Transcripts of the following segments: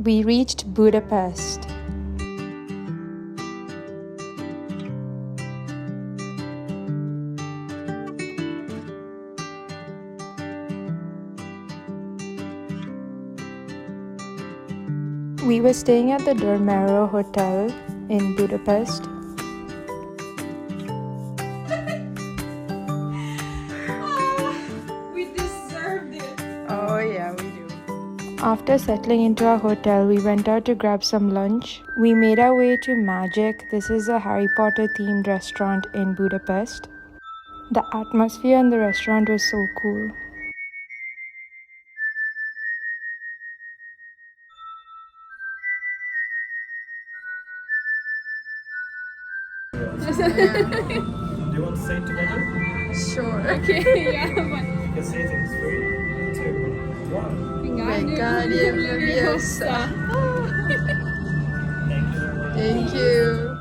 We reached Budapest. We were staying at the Dormero Hotel in Budapest. We deserved it. Oh yeah, we do. After settling into our hotel, we went out to grab some lunch. We made our way to Magic. This is a Harry Potter themed restaurant in Budapest. The atmosphere in the restaurant was so cool. Do you want to say it together? Sure. Okay, yeah, but You can say it in 3, 2, 1. Wingardium Leviosa. Thank you very much. Thank you.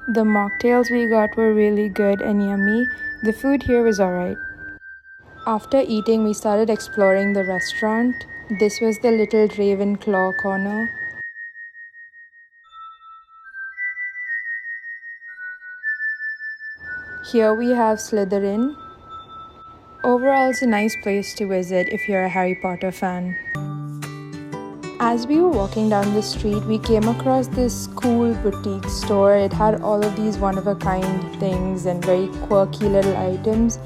The mocktails we got were really good and yummy. The food here was alright. After eating, we started exploring the restaurant. This was the little Ravenclaw corner. Here we have Slytherin. Overall, it's a nice place to visit if you're a Harry Potter fan. As we were walking down the street, we came across this cool boutique store. It had all of these one-of-a-kind things and very quirky little items.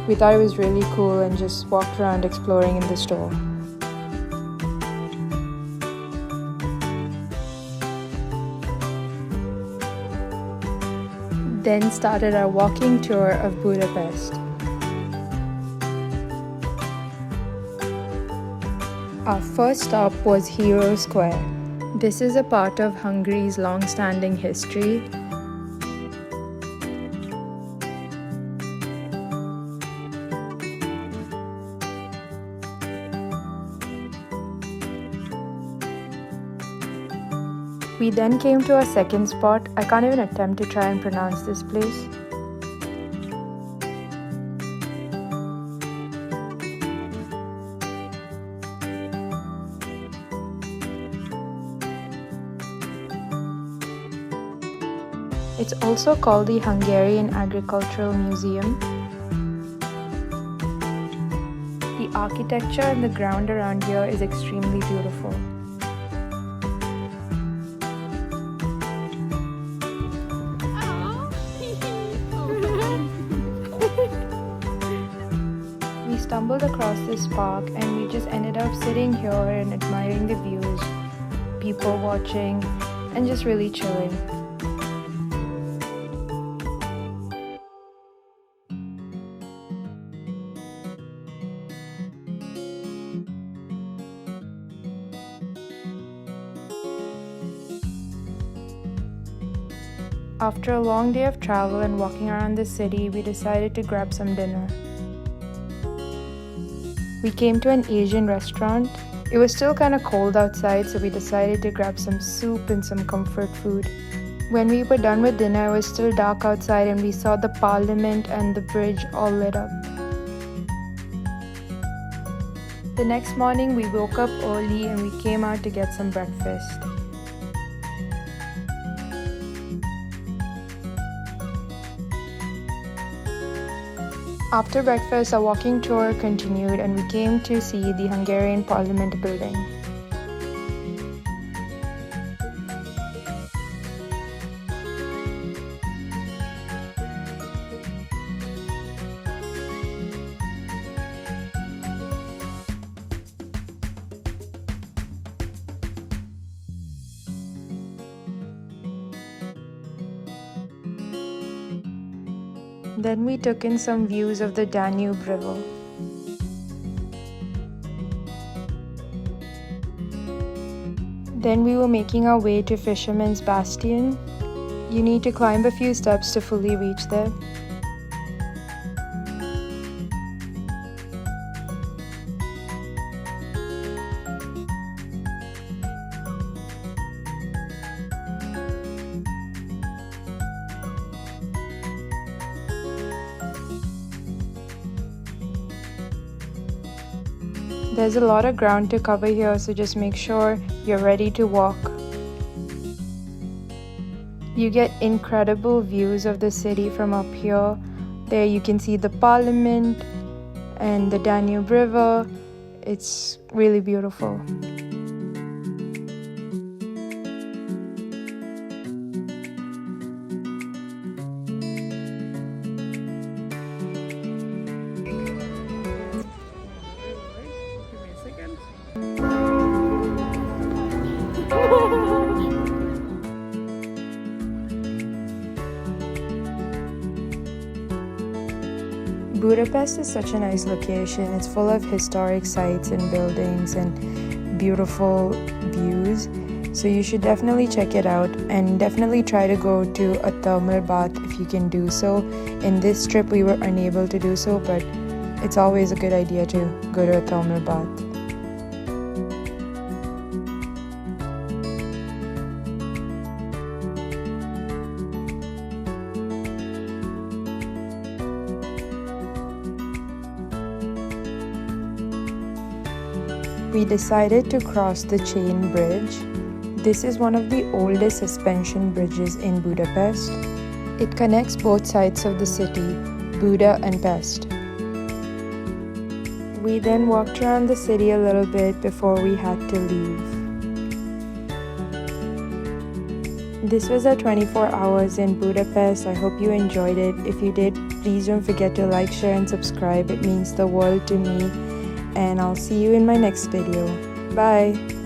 We thought it was really cool and just walked around exploring in the store. Then started our walking tour of Budapest. Our first stop was Hero Square. This is a part of Hungary's long-standing history. We then came to our second spot. I can't even attempt to try and pronounce this place. It's also called the Hungarian Agricultural Museum. The architecture and the ground around here is extremely beautiful. We stumbled across this park and we just ended up sitting here and admiring the views, people watching, and just really chilling. After a long day of travel and walking around the city, we decided to grab some dinner. We came to an Asian restaurant. It was still kind of cold outside, so we decided to grab some soup and some comfort food. When we were done with dinner, it was still dark outside and we saw the parliament and the bridge all lit up. The next morning, we woke up early and we came out to get some breakfast. After breakfast, our walking tour continued and we came to see the Hungarian Parliament building. Then we took in some views of the Danube River. Then we were making our way to Fisherman's Bastion. You need to climb a few steps to fully reach there. There's a lot of ground to cover here, so just make sure you're ready to walk. You get incredible views of the city from up here. There you can see the Parliament and the Danube River. It's really beautiful. Budapest is such a nice location. It's full of historic sites and buildings and beautiful views. So you should definitely check it out and definitely try to go to a thermal bath if you can do so. In this trip we were unable to do so, but it's always a good idea to go to a thermal bath. We decided to cross the chain bridge. This is one of the oldest suspension bridges in Budapest. It connects both sides of the city, Buda and Pest. We then walked around the city a little bit before we had to leave. This was our 24 hours in Budapest. I hope you enjoyed it. If you did, please don't forget to like, share and subscribe. It means the world to me. And I'll see you in my next video. Bye!